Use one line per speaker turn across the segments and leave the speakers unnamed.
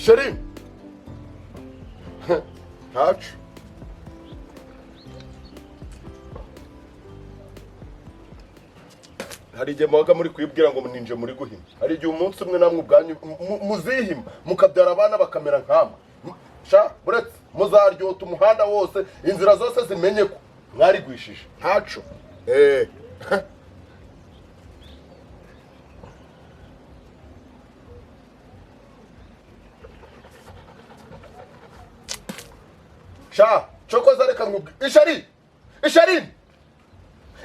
Sheri ntacu hari igihe mubaga muri kwibwira ngo ninje muri guhima, hari igihe umunsi umwe namwe ubwanyu muzihima mukabyara abana bakamera nkama sha buretse muzaryota umuhanda wose inzira zose zimenye ko mwarigwishije ntacu sha chokoza reka mwubwe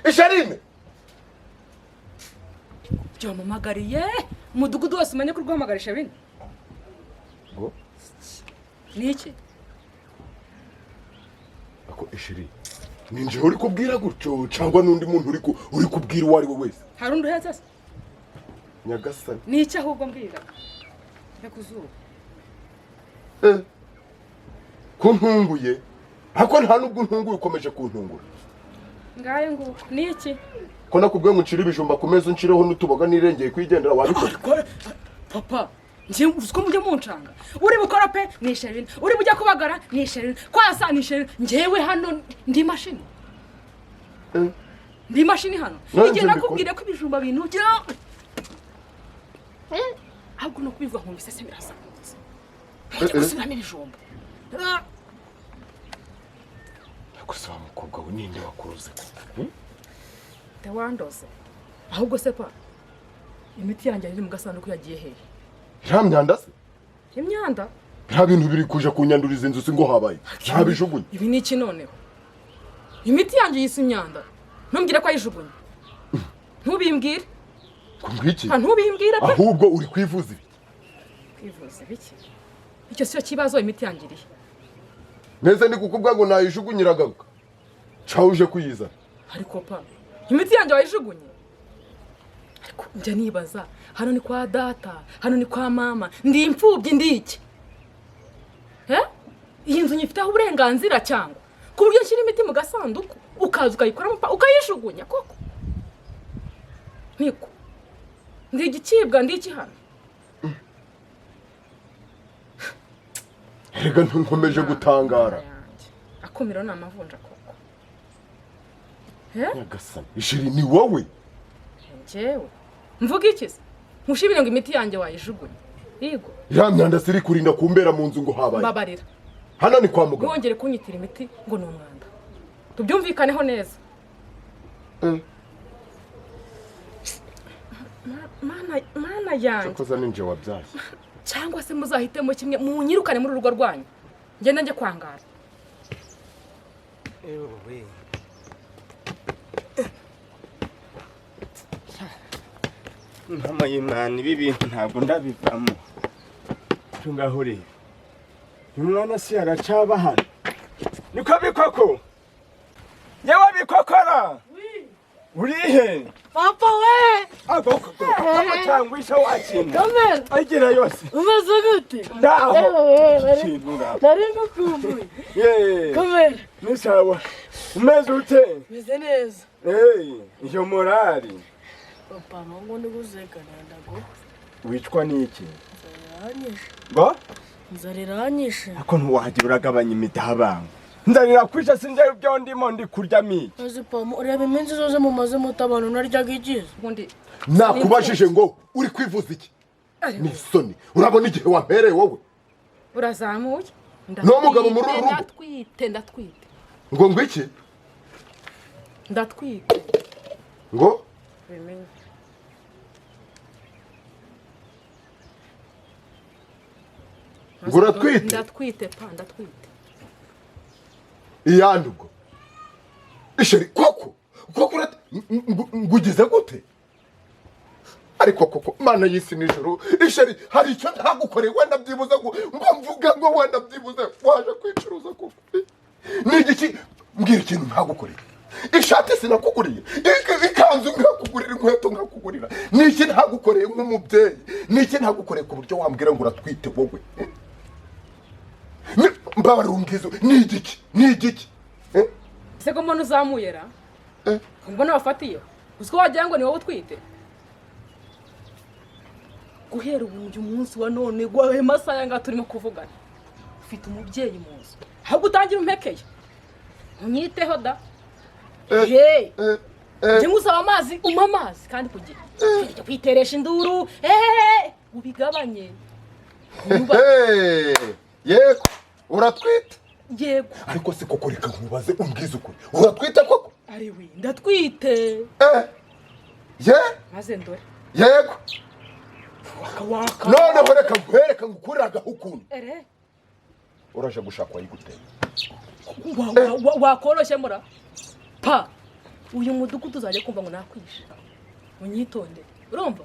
Isharine
Jya mumagariye umudugudu wose umenye ko urwamagarisha bine
ngo
niki
ako Ishiri ninje uri kubwira gutyo cyangwa nundi muntu uri kubwira uwo ari we wese
hari undi uhetse se
Nyagasani
niki ahubwo mbwira ndakuzuba
kuntunguye ako nta nubwo ntunguye ukomeje kuntungura
ngaye ngo niki
ko nakubwiye ngo ncire ibijumba ku meza uncireho n'utuboga nirengeye kwigendera wabikora
papa nje uziko mujye muncanga uri bukora pe nisherine uri bujya kubagara nisherine kwasa nisherine njewe hano ndi mashini ndi mashini hano igihe nakubwire ko ibijumba bintugira ahubwo no kubivuga ngo mbese birasa gusubiramo ibijumba
gusa wa mukobwa we ninde wakuruze
Tewandoze ahubwo se pa imiti yanjye iri mu gasanduku yagiye hehe
nta myanda se
imyanda
nta bintu biri kuja kunyanduriza inzu singo habaye nta bijugunye
ibi ni iki noneho imiti yanjye yise imyanda ntumbwire ko ayijugunye ntubimbwire
kumbwiki
ntubimbwire pe
ahubwo uri kwivuza ibi
kwivuza biki icyo cyo kibazo imiti yanjye iri
neza ndi kukubwa ngo nayijugunyira garuka cawuje kuyiza
ariko pa imiti yanjye wayijugunye ariko njya nibaza hano ni kwa data hano ni kwa mama ndi imfubyi ndiki iyi nzu nyifiteho uburenganzira cyangwa ku buryo nshyira imiti mu gasanduku ukaza ukayikoramo ukayijugunya koko niko ndi igicibwa ndiki hano
rega nkomeje gutangara
akumiro ni amavunja koko
Nyagasani Ishiri ni wowe
njyewe mvuga iki se nkushibire ngo imiti yanjye wayijugunye yego
ya myanda siri kurinda kumbera mu nzu ngo habaye
mbabarira
hano ni kwa muganga
wongere kunyitira imiti ngo ni umwanda tubyumvikaneho neza mana yanjye
koza ninje wabyaye
cyangwa se muzahitemo kimwe munyirukane muri urugo rwanyu ngenda njye kwangara
mama y'Imana ibi bintu ntabwo ndabivamo ngaho rero uyu mwana si aracaba hano niko bikoko yewe bikokora urihe
papa we
agoko cyangwisha wakinda
kamera
agira yose
umeze gute
ndaho
nari ngukumbuye kamera
ni sawa umeze ute
meze neza
iyo morali
papa ntabwo ndi guzekana ndago
wicwa n'iki
zaranyishe
ngo
nzareranyishe
ako ntiwahagera uragabanya imitabango nzarira kwisha sinjye ibyo ndimo ndi kurya miki
azi papa ureba iminsi zose mumaze mutabana naryaga igize
ubundi
nakubajije ngo uri kwivuza iki ni isoni urabona igihe wampereye wowe
urazamuye
n'umugabo muri uru rugo
ndatwite
ngo ngwiki
ndatwite
ngo
bimenye
ngo uratwite
ndatwite pa ndatwite
iyandi ubwo Isheri koko ngugize gute ariko koko mana y'isi n'ijuru Isheri hari icyo ntagukoreye wenda byibuze ngo mvuga ngo wenda byibuze waje kwicuruza koko ni igiki mbwira ikintu ntagukoreye ishati sinakuguriye ikanzu nkakugurira inkweto nkakugurira ni iki ntagukoreye nk'umubyeyi ni iki ntagukoreye ku buryo wambwira ngo uratwite wowe mbabarungizo ni igiki
se ko mbona uzamuye ra mbona wafatiye uziko wagira ngo ni wowe utwite guhera ubu umunsi wa none gwahe masaha yanga turimo kuvugana ufite umubyeyi muzi ahubwo utangira umpekeye unyiteho da njye ngusaba amazi umpa amazi kandi kugira ujya kwiteresha induru ubigabanye
yego uratwite
yego
ariko se koko reka nkubaze umbwize ukuri uratwite koko
ari we ndatwite maze ndore
yego
waka
noneho reka nkwereka ngukurira agahukuntu uraje gushaka wayiguteye
wakoroshye mura pa uyu mudugudu uzajya kumva ngo nakwishe unyitonde urumva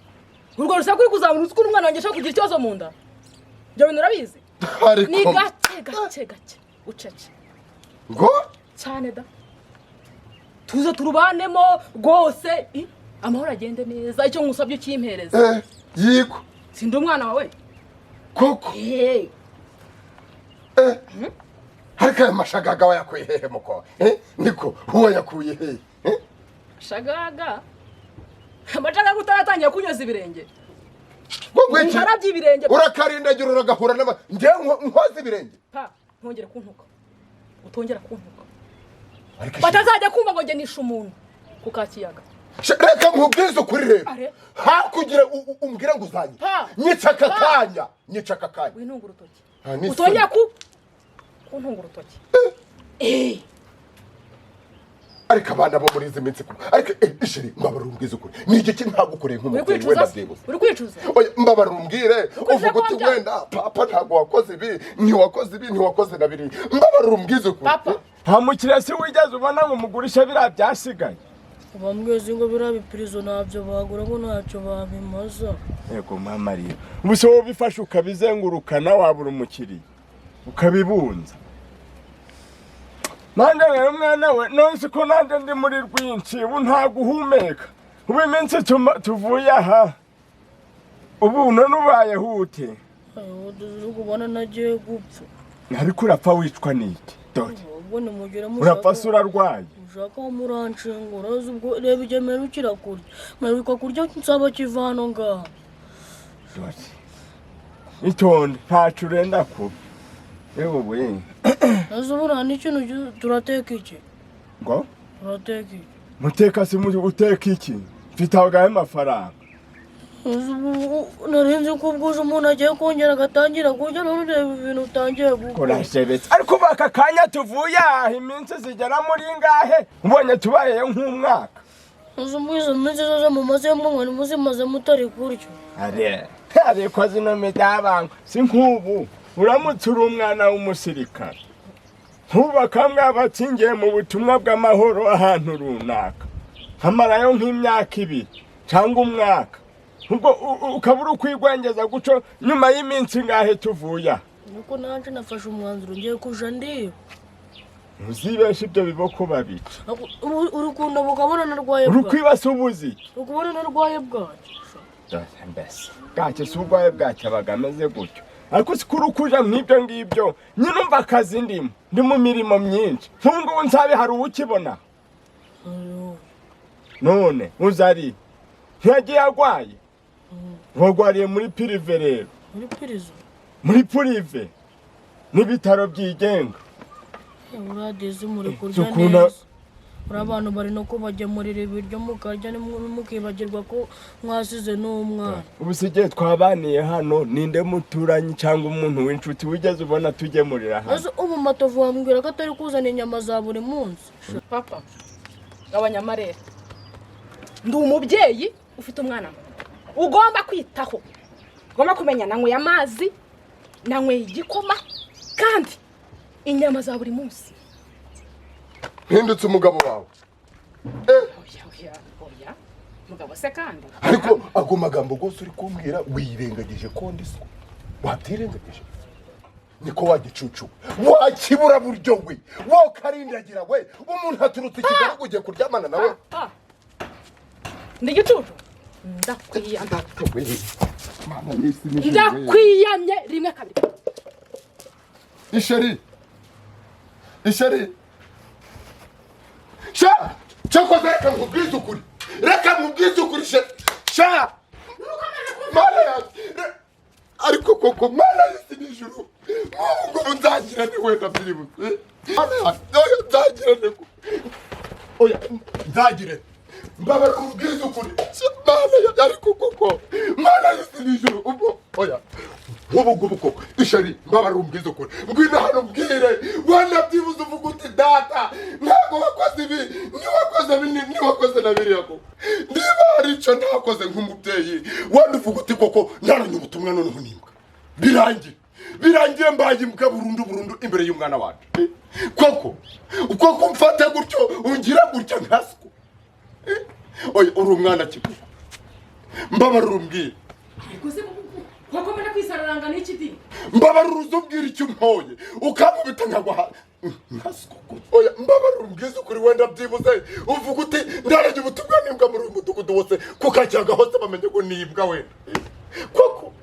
urwo rusaku uri kuzabona uzi ko umwana wanjye ashaka kugira ikibazo mu nda ibyo bintu urabizi ni gake ucece
ngo
cyane da tuze turubanemo rwose amahoro agende neza icyo ngusabye ukimpereza
yego
sindi umwana wawe
koko ariko aya mashagaga wayakuye hehe muko niko wayakuye hehe
shagaga amashagaga utaratangiye kunyoza ibirenge
wowe
ntarabye ibirenge
urakarindagira uragahura n'aba njye nkoze ibirenge
pa ntongere kuntuka utongera kuntuka batazajya kumva ngo njye nishe umuntu ku Kakiyaga
reka nkubwize ukuri rero hakugira umbwira ngo uzanye nyica aka kanya
wintunga urutoki utongera kuntunga urutoki
ariko abana bo muri izi minsi ariko ishiri mbabara umbwize ukuri ni igiki ntagukoreye nk'umubyeyi wenda byibuze
uri kwicuza
mbabara umbwire uvuga uti wenda papa ntabwo wakoze ibi ntiwakoze na biri mbabara umbwize ukuri
nta mukiriya si wigeze ubona ngo umugurisha biriya byasigaye
bamwezi ngo biriya bipirizo ntabyo bagura ngo ntacyo babimaza
yego mama rero ubu se wowe ubifashe ukabizengurukana wabura umukiriya ukabibunza nanjye rero mwana we nonse ko nanjye ndi muri rwinshi ubu nta guhumeka ubu iminsi tuvuye aha ubu none ubayeho ute
ubona nagiye gupfa
ariko urapfa wicwa n'iki dore urapfa se urarwaye
ushaka aho muranshingura ubwo reba igemera ukira kurya mperuka kurya nsaba kiva hano ngaha
dore itonde ntacu urenda kuba yewe
nazo buriya n'ikintu turateka iki
ngo
turateka iki
muteka si uteka iki mfite agahe amafaranga
narinzi ko ubwuje umuntu agiye kongera agatangira kurya none ureba ibintu utangiye gukora
urashebetse ariko ubu aka kanya tuvuye aha iminsi zigera muri ngahe ubonye tubayeyo nk'umwaka
izo minsi zose mumazemo mwari muzimaze mutari kurya
ariko zino midabanga si nk'ubu uramutse uri umwana w'umusirikare ntubaka mwabatsingiye mu butumwa bw'amahoro ahantu runaka nkamarayo nk'imyaka 2 cyangwa umwaka ubwo ukaba uri kwigwengeza guco nyuma y'iminsi ngahe tuvuya
nuko nanje nafashe umwanzuro ngiye kuja ndiba
uzibesha ibyo biboko babica
urukunda bukabona narwaye bwa
urukwibasa ubuzi
ukubona narwaye bwaki
mbese bwaki si urwaye bwaki abaga ameze gutyo ariko sikuru kuja nk'ibyo ngibyo nyine umva akazi ndimo ndi mu mirimo myinshi nk'ubu nsabe hari uwukibona none uzari ntiyagiye arwaye wagwariye muri pirive rero muri pirive n'ibitaro byigenga
uradeze muri kurya neza uri abantu bari no kubagemurira ibiryo mukarya mukibagirwa ko mwasize n'umwana
ubu sigiye twabaniye hano ninde muturanyi cyangwa umuntu w'inshuti wigeze ubona tugemurira hano
ubu matovu wambwira ko atari kuzana inyama za buri munsi
papa abanyamarere ndi umubyeyi ufite umwana ugomba kwitaho ugomba kumenya nanyweye amazi nanyweye igikoma kandi inyama za buri munsi
hindutse umugabo wawe
oya mugabo se kandi
ariko ago magambo gose uri kumbwira wirengagije ko ndiso watirengagije niko wagicucu wakibura buryo we wokarindagira we umuntu aturutse Kigali ugiye kuryamana nawe
ndi gicucu ndakwiyamye rimwe kabiri
isheri sha cyakoze reka nkubwize ukuri sha mana yanjye ariko koko mana y'isi n'ijuru nk'ubu nzagira ni wenda byibutse mana yanjye oya nzagira ni oya nzagire mbabara ubwiza ukuri mana yanjye ariko koko mana y'isi n'ijuru ubwo oya nk'ubu koko ishari mbabara ubwiza ukuri ngwino hano mbwire wenda byibuze uvuga uti data ntabwo wakoze ibi niwakoze na biriya koko niba hari icyo ntakoze nk'umubyeyi wenda uvuga uti koko ntaranye ubutumwa noneho nimbwa birangiye mbaye imbwa burundu imbere y'umwana wacu koko mfate gutyo ungira gutya nkasiko oya uri umwana kigufi mbabara urumbwire
wakomera kwisararanga n'iki di
mbabara uruzubwira icyo mpoye ukamubita nkagwa nkasiko oya mbabara urumbwiza ukuri wenda byibuze uvuga uti ndarage ubutumwa n'imbwa muri uyu mudugudu wose kukajyaga hose bamenye ngo ni imbwa wenda koko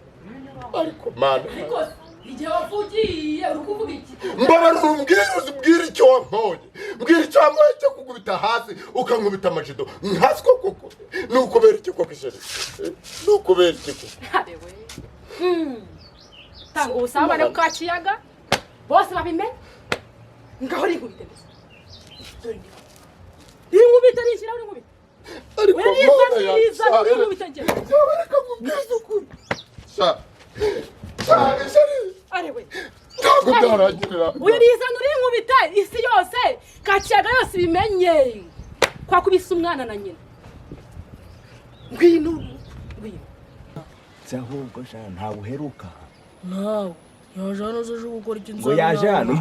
ariko mana
igihe wavugiye uri kuvuga iki
mbabara urumbwira icyo wampoye mbwira icyo wampoye cyo kugubita hasi ukankubita amajido nkasiko koko nukubera iki koko isheri nukubera iki koko
tanga ubusabane bwa kiyaga bose babimenye ngaho rinkubite gusa rinkubite rishyiraho rinkubite
ariko mana
yanjye rinkubite njye
reka mubwize ukuri isheri
arewe
ntabwo byarangirira
uyu rizana urinkubite isi yose ka kiyaga yose ibimenye kwakubise umwana na nyina ngwino
ahubwo ntawe uheruka
nawe yaje hano aje gukora ikintu
ngo yaje hano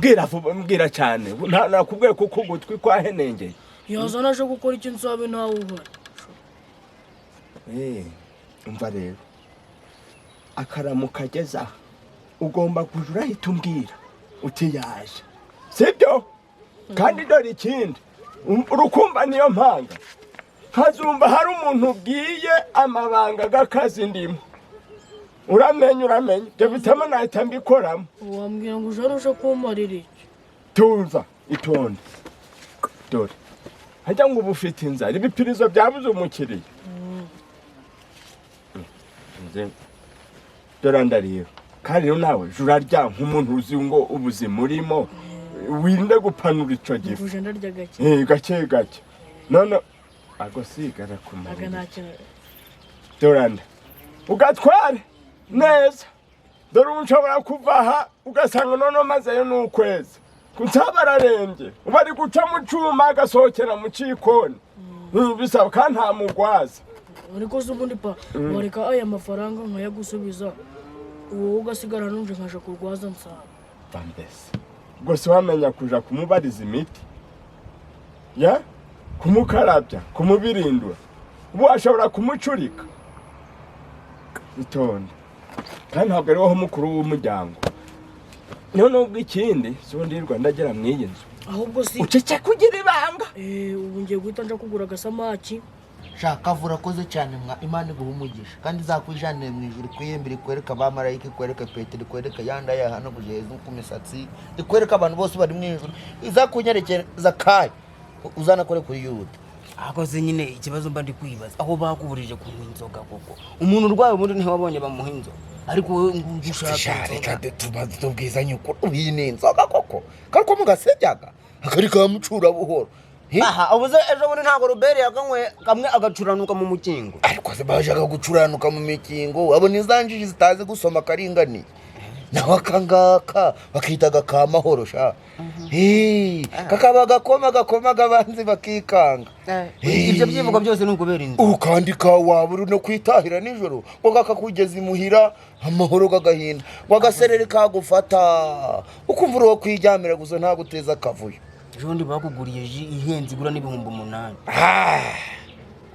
mbwira cyane nakubwiye kuko ugutwi kwahenengeye
yaje hano aje gukora ikintu sabe ntawe uhari
umva rero akaramu kageza ugomba kuja urahita umbwira uti yaje sibyo kandi dore ikindi urukumva niyo mpanga hazumva hari umuntu ubwiye amabanga g'akazi ndimo uramenye ibyo bitama nahita mbikoramo
wambwira ngo uje arusha kumarira iki
tuza itonde dore hajya ngo uba ufite inzara ibipirizo byabuze umukiriya dore ndareba kandi rero nawe urarya nk'umuntu uzi ngo ubuzima urimo wirinde gupanura icyo gifu
uje ndarya
gake none agosigara kumarira
nta kintu
dore ugatware neza dore ubu nshobora kuva aha ugasanga none mazeyo n'ukwezi kunsaba ararembye uba ari guca mu cyuma agasohokera mu cyikoni bisaba kandi nta mugwaza
ariko se ubundi wareka aya mafaranga nkayagusubiza wowe ugasigara nuje nkaje kurwaza nsaba
mbese ubwo si wamenya kuja kumubariza imiti ya kumukarabya kumubirindura ubu washobora kumucurika itonde kandi ntabwo ari wowe mukuru w'umuryango noneho ubwo ikindi si ubundi Rwanda agera mu iyi nzu
ahubwo si
ucece kugira ibanga
ubu ngiye guhita nja kugura agasamaki
shaka vura koze cyane mwa Imana iguha umugisha kandi zakwijaniye mu ijuru kwiyembere kwereka abamarayika kwereka Petero kwereka yanda ya hano kugeza ku misatsi ikwereka abantu bose bari mu ijuru izakunyerekeza kai uzana kore kuri Yuda
akoze nyine ikibazo mba ndi kwibaza aho bakuburije kunywa inzoga koko umuntu urwaye ubundi niho wabonye bamuha inzoga ariko wowe ngushaka
reka tumaze tubwizanye uko iyi ni inzoga koko kako mugasejyaga akari kamucura buhoro
aha ubuze ejo bundi ntabwo Robert yakanywe kamwe agacuranuka mu mukingo
ariko se bajaga gucuranuka mu mikingo wabona izanjiji zitaze gusoma karingani nawe akangaka bakitaga ka mahoro sha kakaba gakoma gabanzi bakikanga
ibyo byivugo byose ni ukubera inzu
ukandika wabura no kwitahira nijoro ngo kakakugeza imuhira amahoro gagahinda ngo agaserere kagufata ukumva uri wo kwijyamira gusa nta guteza akavuyo
jondi bakuguriye ihenze igura n'ibihumbi 8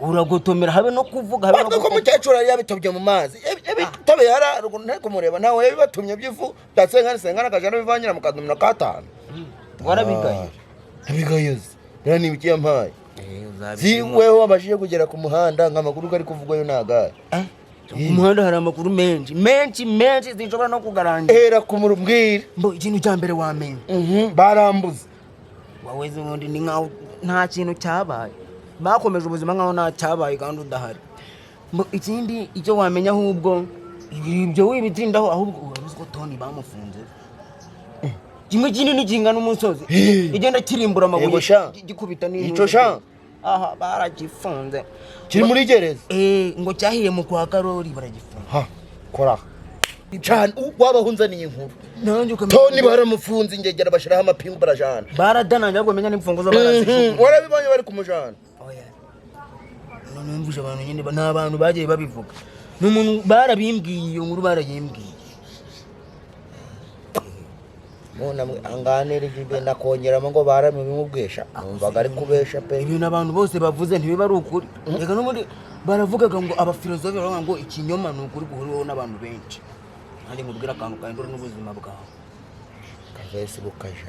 uragotomera habe no kuvuga habe
no ko mukecuru yabitobye mu mazi ebitobe yara nteko mureba nawe yabibatumye byifu ndasenga akajana bivanyira mu kadumira katanu
warabigaye
abigayoze rero ni biki yampaye ziweho wabashije kugera ku muhanda nk'amakuru kari kuvugwayo nagaye
ku muhanda hari amakuru menshi zinshobora no kugarangira
era kumurumbwira
mbo ikintu cya mbere wamenye
barambuza
waweze ubundi ni nkaho nta kintu cyabaye bakomeje ubuzima nkaho nta cyabaye kandi udahari ikindi icyo wamenya ahubwo ibyo wibitindaho ahubwo uzi ko Tony bamufunze kimwe kinini kingana umusozi igenda kirimbura amabuye gikubita
ico sha
aha baragifunze
kiri muri gereza
ngo cyahiye mu kwa Karori baragifunga
ha kora cyane wabahunza ni inkuru
nanjye
Tony baramufunze ingegera bashiraho amapingu barajana
baradananye ahubwo menya n'imfunguzo barazishuka
warabibonye bari kumujana
oya none mvuje abantu nyine n'abantu bagiye babivuga n'umuntu barabimbwiye iyo nkuru barayimbwiye
Mona anganira igibe nakongeramo ngo baramubimubwisha numvaga ari kubesha pe
ibintu abantu bose bavuze ntibiba ari ukuri reka no muri baravugaga ngo abafilozofe baravuga ngo ikinyoma ni ukuri guhuriweho n'abantu benshi kandi mubwira akantu kahindura n'ubuzima bwawe
kavesi bukaje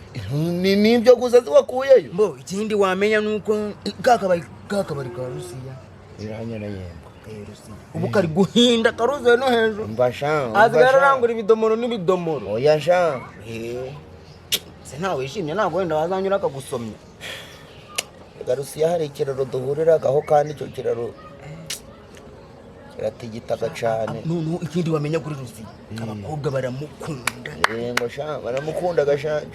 nibyo gusa ziwakuyeyo
mbo ikindi wamenya nuko kakabari ka Rusiya
iranyana yemba
Rusiya ubu kari guhinda karuzuye no hejuru
mbasha
azigararangura ibidomoro n'ibidomoro
oya sha
se ntawe wishimye ntabwo wenda wazanyura akagusomya
Rusiya hari ikiraro duhuriragaho kandi icyo kiraro kiratigitaga cyane
noneho ikindi wamenya kuri Rusiya abakobwa baramukunda
ngo sha baramukundaga cyane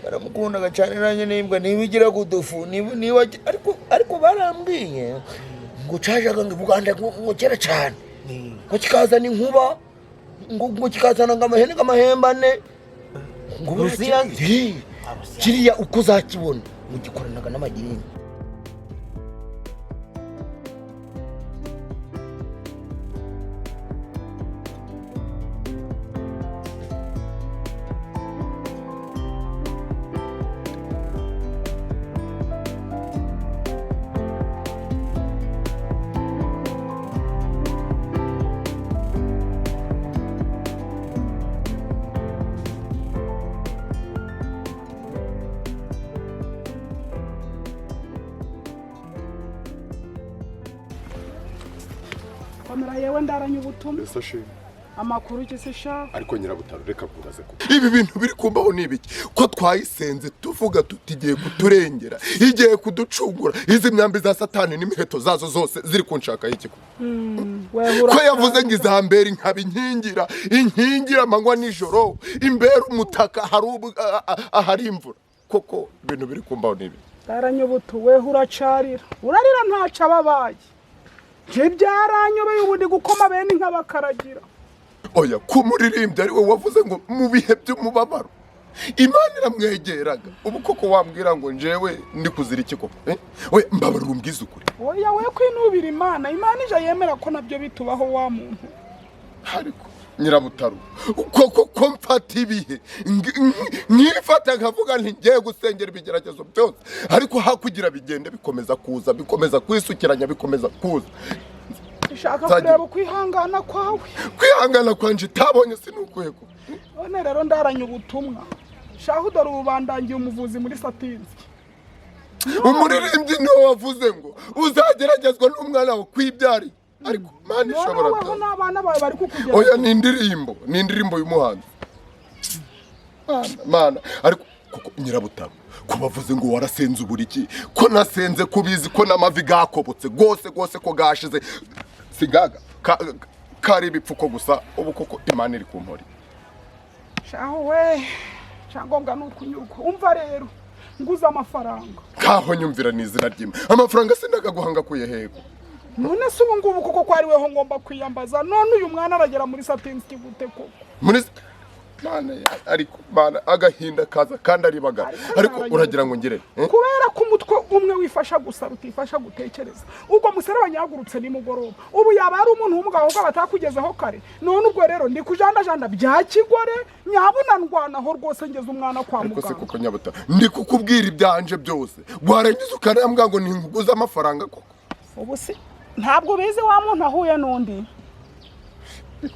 baramukundaga cyane nanjye nimbwa nibigira kudufu niba ariko barambwiye ngo cajaga ngo Buganda ngo kera cyane ngo kikazana inkuba ngo kikazana amahene amahembane ngo Rusiya kiriya uko uzakibona ngo gikoranaga n'amagirini
Kamera yewe ndaranye ubutumwa
ese she
amakuru iki sha
ariko nyirabutaro reka kubaze ko ibi bintu biri kumbaho nibiki ko twayisenze tuvuga tutigiye kuturengera igiye kuducungura izi myambi za satani n'imiheto zazo zose ziri kunshaka iki ko yavuze ngo izambera inkaba inkingira amanywa nijoro imbere umutaka ahari imvura koko ibintu biri kumbaho nibi
ndaranye ubutu we uracarira urarira ntaca ababaye byaranyobeye ubundi gukoma bene nk'abakaragira
oya kumuririmbye ari we wavuze ngo mu bihe by'umubabaro Imana iramwegeraga ubu koko wambwira ngo njewe ndi kuzira iki koko we mbabarira umbwiza ukuri
oya we kwinubira Imana ije yemera ko nabyo bitubaho wa muntu
ariko nyirabutaro ko mfata ibihe nkifata nkavuga nti ngiye gusengera ibigeragezo byose ariko hakugira bigende bikomeza kuza bikomeza kwisukiranya bikomeza kuza
ushaka kureba ukwihangana kwawe
kwihangana kwanje tabonye sinukwego
none rero ndaranye ubutumwa shaho dore ubandangiye umuvuzi muri Satinzi
umuririmbyi niwe wavuze ngo uzageragezwa n'umwana wawe kwibyari ariko Mana ishobora
n'abana bawe bari kukugera
oya ni indirimbo y'umuhanzi Mana ariko kuko nyirabutaro ko bavuze ngo warasenze uburiki ko nasenze kubizi ko n'amavi gakobotse gose ko gashize sigaga kari bipfuko gusa ubu koko Imana iri kumpori
shaho we cyangombwa nukunyuko umva rero nguza amafaranga
kaho nyumvira n'izina ry'Imana amafaranga sindaga guhanga kuyehego
none se ubu ngubu koko kwari weho ngomba kwiyambaza none uyu mwana aragera muri Satinzi gute koko
muri Mana ariko Mana agahinda kaza kandi aribagara ariko uragira ngo ngire
kubera ko umutwe umwe wifasha gusa rutifasha gutekereza ubwo musere banyagurutse ni mugoroba ubu yaba ari umuntu w'umugabo ngo batakugezeho kare none ubwo rero ndi kujandajanda bya kigore nyabuna ndwanaho rwose ngeze umwana kwa muganga
ariko se kuko nyabuta ndi kukubwira ibyanje byose gwarangiza ukanambwa ngo ninguguza amafaranga koko
ubu si ntabwo bize wa muntu ahuye n'undi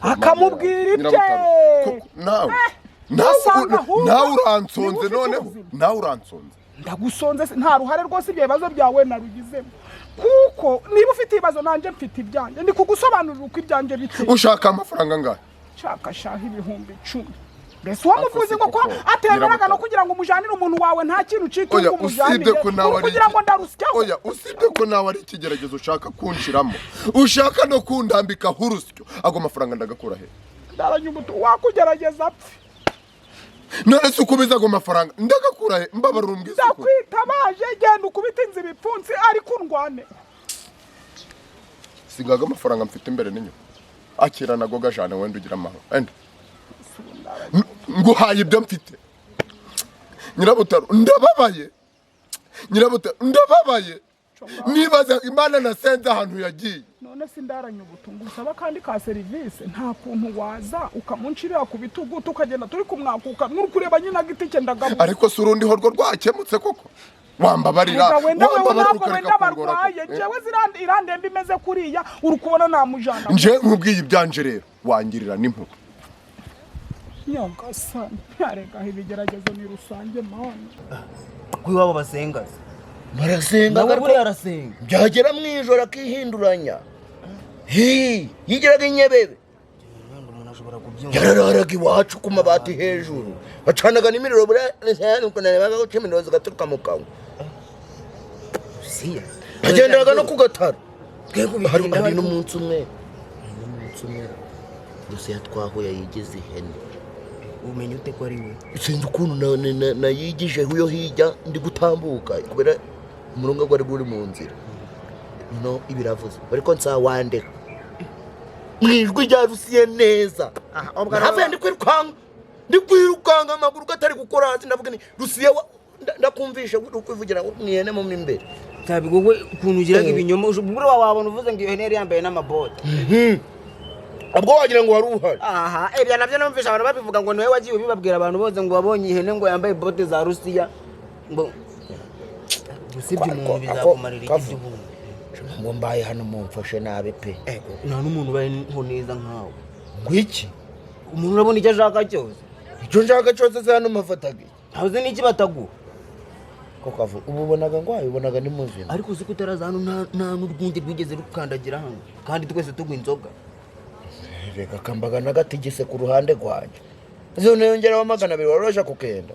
akamubwira ibye
nawe uransonze noneho nawe uransonze
ndagusonze nta ruhare rwose ibyo bibazo byawe narugizemo kuko niba ufite ibibazo nanjye mfite ibyanjye ndi kugusobanurira uko ibyanjye biteye
ushaka amafaranga angahe
shaka shaha ibihumbi 10 mbese wamuvuze ngo ko atemeraga no kugira ngo umujanire umuntu wawe nta kintu citunga umujanire kugira ngo ndarusyaho.
Oya usibye ko nawe ari ikigeragezo ushaka kunshiramo ushaka no kundambikaho urusyo ago mafaranga ndagakura he?
Ndaranyubuto wakugerageza apfe.
None se ukubiza ago mafaranga ndagakura he? Mbabarira umbwiza ko
ndakwitabaje genda ukubita inzi bipfunsi ariko undwane.
Singaga amafaranga mfite imbere n'inyuma akira nago gajana wenda ugira amahoro enda nguhaye ibyo mfite. Nyirabutaro ndababaye nibaza Imana nasenze ahantu yagiye.
None sindaranyubuto ngusaba kandi ka service nta kuntu waza ukamunshirira ku bitugu tukagenda turi kumwakuka n'ukureba nyina gitike ndagabu.
Ariko surundi horwo rwakemutse koko wambabarira
wenda barwaye jewe irandembe imeze kuriya urukubona namujana.
Nje nkubwiye ibyanje rero wangirira n'impu.
Nyagasani ntarega ibigeragezo ni rusange mana.
Kwiwabo basenga
barasenga
buri arasenga
byagera mwijoro akihinduranya yigeraga inyebebe
umuntu ashobora kubyumva
yararaga iwacu ku mabati hejuru bacanaga n'imiriro nuko narebaga ko cemino zigaturuka mu kanwa siya agenderaga no kugatara hari n'umunsi umwe gusa yatwahuye yigize ihene.
umenye ute ko ari we?
Sinzi ukuntu nayigije huyo hirya ndi gutambuka kubera umurongo gwari guri mu nzira no ibiravuze ariko nsawandeka mwijwi rya rusiye neza havuye ndi kwirukanga amaguru gatari gukora hasi ndavuga ni rusiye ndakumvisha ukwivugira mwihene mu imbere
tabigogwe ukuntu ugiraga ibinyoma ubure wabona uvuze ngo iyo hene yari yambaye n'amabote
abwo wagira ngo wari uhari.
Aha ebya navyo numvisha abantu babivuga ngo niwe wagiye bibabwira abantu bose ngo wabonye ihene ngo yambaye bote za Rusiya ngo usibye umuntu bizakumarira igihugu.
Ngo mbaye hano mumfashe nabe pe.
Nta n'umuntu baye nko neza nkawe.
Ngwiki
umuntu urabona icyo ashaka cyose.
Icyo nshaka cyose se hano mafataga.
Hauze n'iki batagu.
Ko kavu ububonaga ngo ubonaga ni muzima.
Ariko uzi ko utaraza hano nta n'urwunge rwigeze rukandagira hano kandi twese tugwa inzoga.
Reka kambaga nagatigise ku ruhande rwanje. Zone yongeraho 200 warosha kukenda.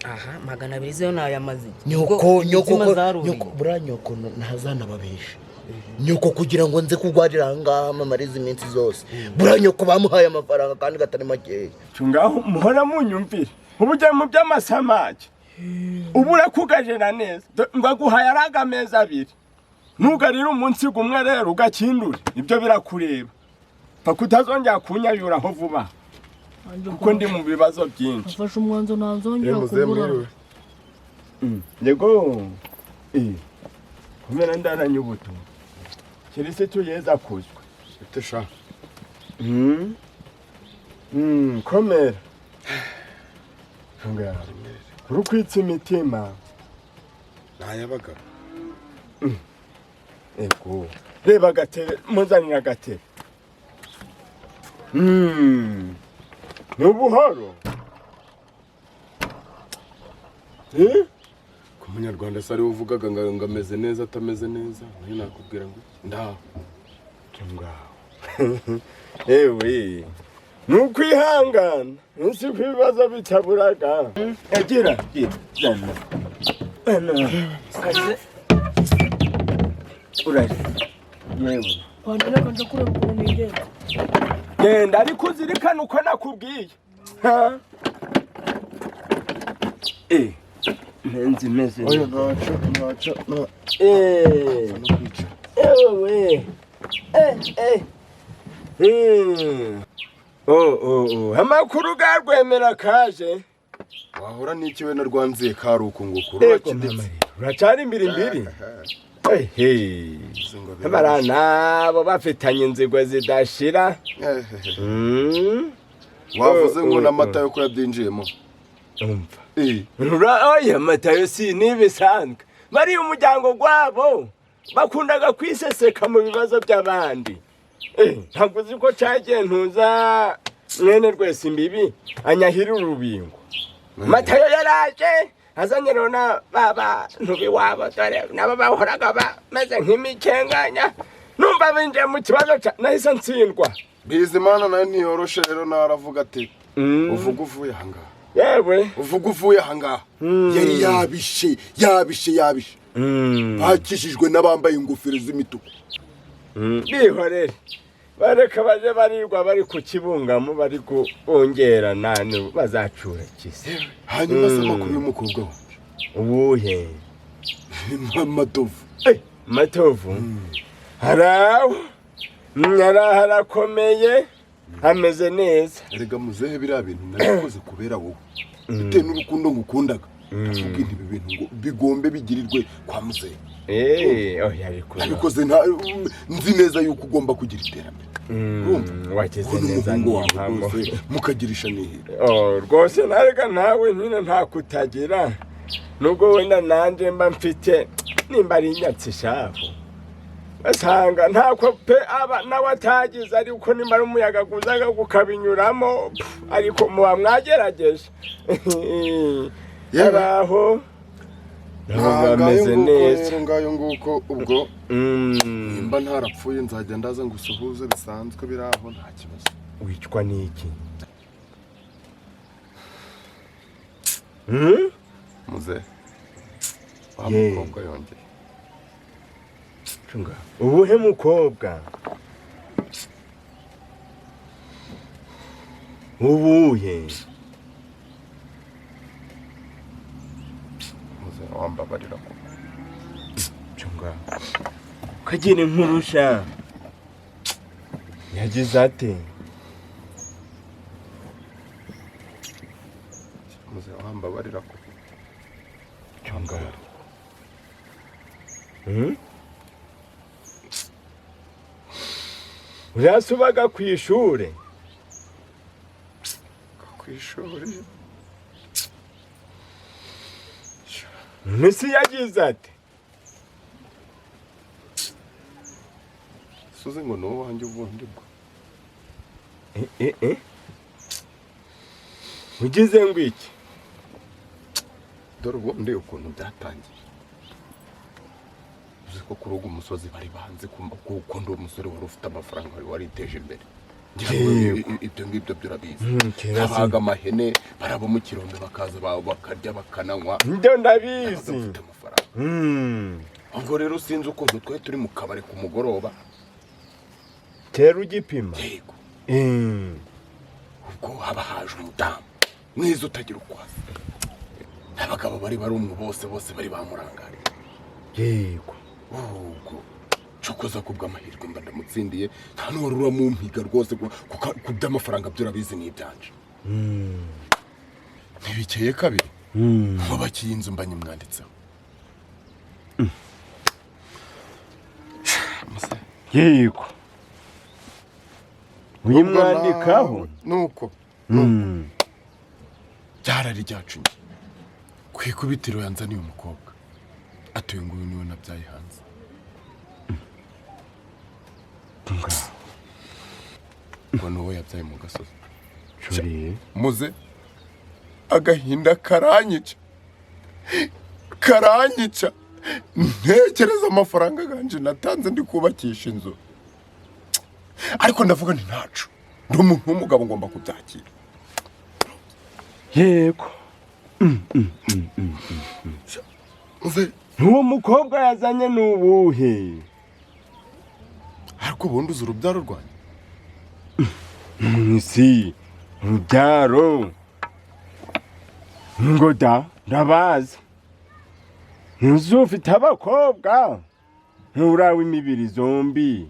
Aha 200 zo nayamaze.
Nyoko buranyoko ntazana babesha. Nyoko kugira ngo nze kugwarira ngaha mamariza iminsi zose. Buranyoko bamuhaye amafaranga kandi gatari make.
Cungaho muhora munyumvira. Ubuje mu by'amasamaki. Ubura kugajena neza. Mbaguhaye araga meza abiri. Nugarira umunsi gumwe rero ugakindura. Ibyo birakureba. Pakutazongera kunyayuraho vuba. Kuko ndi mu bibazo byinshi.
Afashe umwanzo nanzongera kubura.
Yego. Kumera ndaranyubuto. Kirisi tuyeza kuzwa.
Tesha.
Komera. Ngara. Rukwitse imitima.
Nayabaga.
Ego. Reba gatebe, muzanira gatebe. Nubuhoro.
Ku munyarwanda sari uvugaga ngo ameze neza atameze neza. Nari nakubwira ngo ndaho.
Ngaho. Ewe. Nukwihangana. Nsi kwibaza bitaburaga. Agira. Urari. Yewe.
Wandira kanje kure ukuntu nigenda.
Genda ariko uzirikana uko nakubwiye. Ha? Nenzi meze.
Oya naca.
Ewe. Amakuru garwemera kaje.
Wahora n'ikiwe na rwanziye karuko ngo kurakinditse.
Uracari mbiri. Amarana abo bafitanye inzigo zidashira.
Wavuze ngo namata yo yabyinjiyemo.
Umva. Oya matayo si nibisanzwe. Bari umuryango gwabo bakundaga kwiseseka mu bibazo by'abandi. Ntabwo uzi ko cyagentuza mwene rwese imbibi anyahira urubingo. Matayo yaraje azanye rona baba ntubi wabo dore nabo bahoraga bameze nk'imikenganya numva binje mu kibazo nahise ntsindwa.
Bizimana nayo ntiyoroshe rero naravuga ati uvuga uvuye ahangaha
yewe
uvuga uvuye ahangaha yari yabishe bakishijwe n'abambaye ingofero z'imituku
bihorere bareka baje barirwa bari ku kibungamo bari kubongera nane bazacura kise
hanyuma se makuru y'umukobwa wanje
ubuhe
Matovu
haraho harakomeye hameze neza
erega muzehe biriya bintu nabikoze kubera wowe bitewe n'urukundo ngukundaga ndavuga ibi bintu ngo bigombe bigirirwe kwa muzehe nabikoze nzi neza yuko ugomba kugira iterambere
wakize neza
n'umuhungu wawe mukagirisha nihira
rwose narega nawe nyine nta kutagira nubwo wenda nanjye mba mfite nimba ari inyatsi shafu basanga ntako pe aba nawe atagize ariko nimba ari umuyaga guzaga gukabinyuramo ariko muba mwagerageje yaraho bameze neza
ngayo nguko ubwo nimba ntarapfuye nzajya ndaza ngo usuhuze bisanzwe biraho nta kibazo
wicwa n'iki
muze wa mukobwa yongeye
ubuhe mukobwa ubuhe
muze wambabarira ko
kagira inkurusha yagize ate
muze wambabarira ko
urasubaga ku ishuri Misi yagize ati
suze ngo no wanjye ubundi bwo
ugize ngo iki
dore ubundi ukuntu byatangiye uzi ko kuri ugu musozi bari banze kuko ndi umusore wari ufite amafaranga wari wariteje imbere ibyo ngibyo byurabizi habaga amahene baraba mu kirombe bakaza bakarya bakananywa
ibyo ndabizi
bafite amafaranga ubwo rero sinzi ukuntu twe turi mu kabari ku mugoroba
kera ugipima
yego ubwo haba haje umudamu mwiza utagira ukwasi abagabo bari umwe bose bari bamurangariye
yego
ubwo cokoza kubw'amahirwe mba ndamutsindiye nta n'uwari uramumpiga rwose ku by'amafaranga by'urabizi n'ibyanje ntibikeye kabiri mubakiye inzu mba nyimwanditseho
yego uyimwandikaho
nuko byarari ryacu ku ikubitiro yanzaniye umukobwa atuye nguyu niwe nabyaye hanze ngo nuwo yabyaye mu gasozi muze agahinda karanyica ntekereza amafaranga ganje natanze ndi kubakisha inzu ariko ndavuga nti ntacu ndi umuntu w'umugabo ngomba kubyakira
yego uwo mukobwa yazanye n'ubuhe
ariko ubundi uzi urubyaro rwanjye
si urubyaro ngo da ndabazi ntuzi ufite abakobwa nturawe imibiri zombi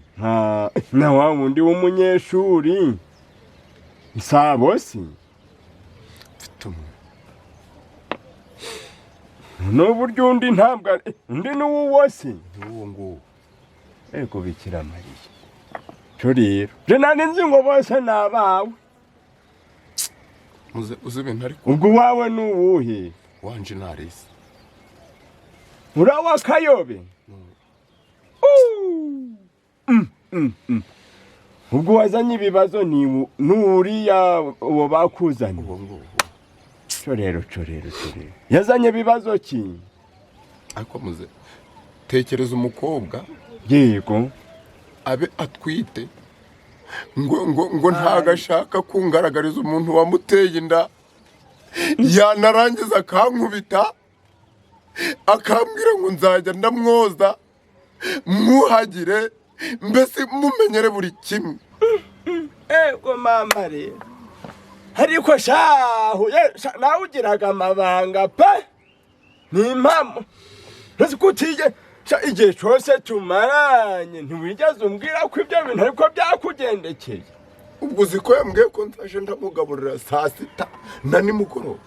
nka wa wundi w'umunyeshuri nsabo si
mfite umwe
n'uburyo undi ntabwo undi n'uwo si
n'uwo nguwo
ego bikira mariya cyo rero je nani nzi ngo bose ni abawe
uzi ibintu ariko
ubwo wawe n'uwuhe
wanje narisi
urawa kayobe ubwo wazanye ibibazo n'uriya uwo bakuzanye cyo rero yazanye ibibazo ki
ariko muze tekereza umukobwa
yego
abe atwite ngo ntago ashaka kungaragariza umuntu wamuteye inda, yanarangiza akankubita akambwira ngo nzajya ndamwoza mwuhagire, mbese mumenyere buri kimwe.
Ego mama rero, ariko shahu nawe ugiraga amabanga pe, ni impamo ntuzi ko igihe cyose tumaranye ntiwigeze umbwira ko ibyo bintu ariko byakugendekeye.
Ubwo uzi ko yambwiye ko nzaje ndamugaburira saa sita na nimugoroba.